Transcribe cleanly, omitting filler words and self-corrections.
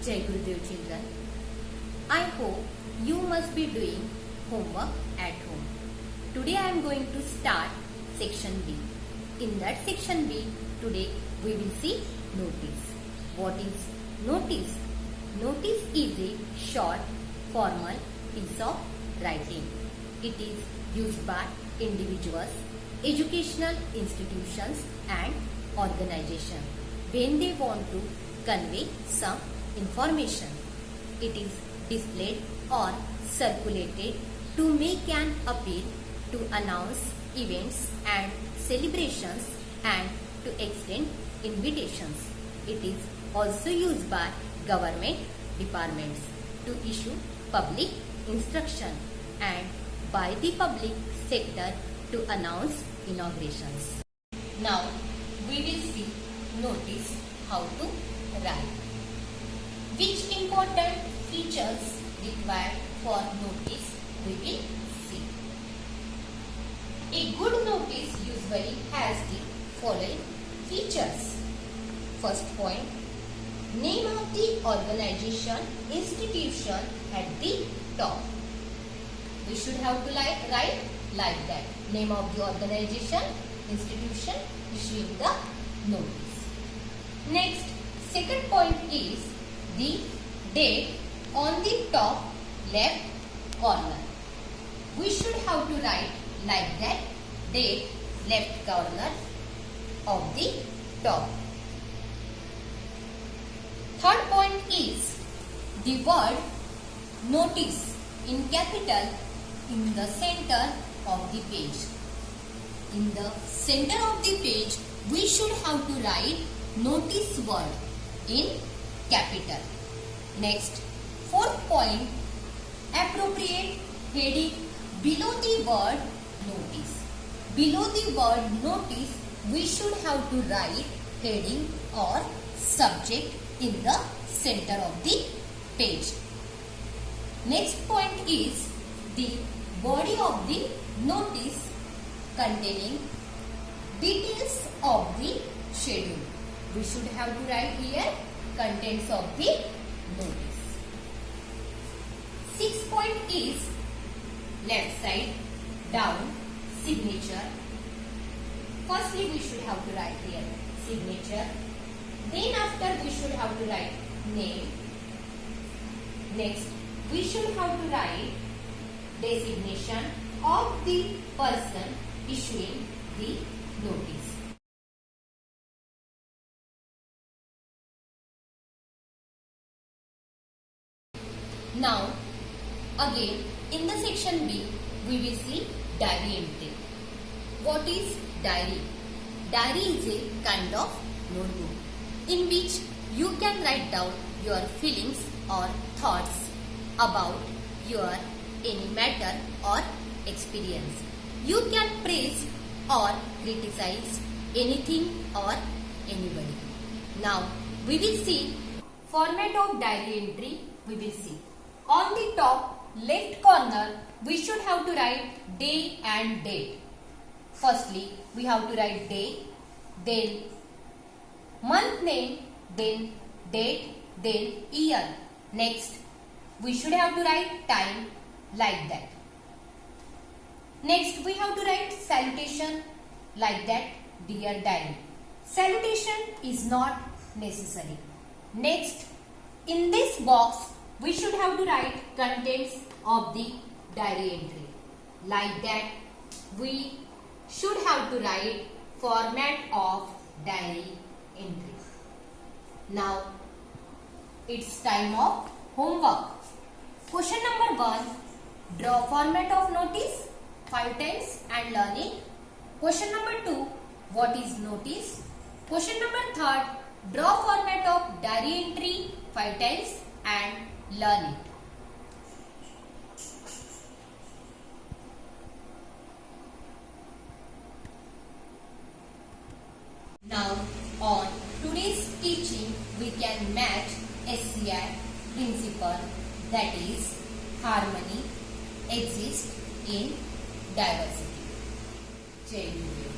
Jai Gurudev children. I hope you must be doing homework at home. Today I am going to start section B. In that section B, today we will see notice. What is notice? Notice is a short, formal piece of writing. It is used by individuals, educational institutions and organizations when they want to convey some information. It is displayed or circulated to make an appeal, to announce events and celebrations and to extend invitations. It is also used by government departments to issue public instruction and by the public sector to announce inaugurations. Now we will see notice how to write. Which important features required for notice we will see. A good notice usually has the following features. First point, name of the organization, institution at the top. We should have to write like that. Name of the organization, institution issuing the notice. Next, second point is the date on the top left corner. We should have to write like that, date left corner of the top. Third point is the word notice in capital in the center of the page. In the center of the page, we should have to write notice word in capital. Next, fourth point, appropriate heading below the word notice. Below the word notice, we should have to write heading or subject in the center of the page. Next point is the body of the notice containing details of the schedule. We should have to write here contents of the notice. Sixth point is left side down signature. Firstly, we should have to write here signature. Then after we should have to write name. Next, we should have to write designation of the person issuing the notice. Now, again in the section B, we will see diary entry. What is diary? Diary is a kind of notebook in which you can write down your feelings or thoughts about your any matter or experience. You can praise or criticize anything or anybody. Now we will see format of diary entry. We will see on the top left corner we should have to write day and date. Firstly, we have to write day, then month name, then date, then year. Next, we should have to write time like that. Next, we have to write salutation like that, dear diary. Salutation is not necessary. Next, in this box, we should have to write contents of the diary entry. Like that, we should have to write format of diary entry. Now, it's time of homework. Question number 1, draw format of notice 5 times and learn it. Question number 2, what is notice? Question number 3, draw format of diary entry 5 times and learn it. Now, on today's teaching, we can match SCI principle, that is, harmony exists in diversity. Jai Guru.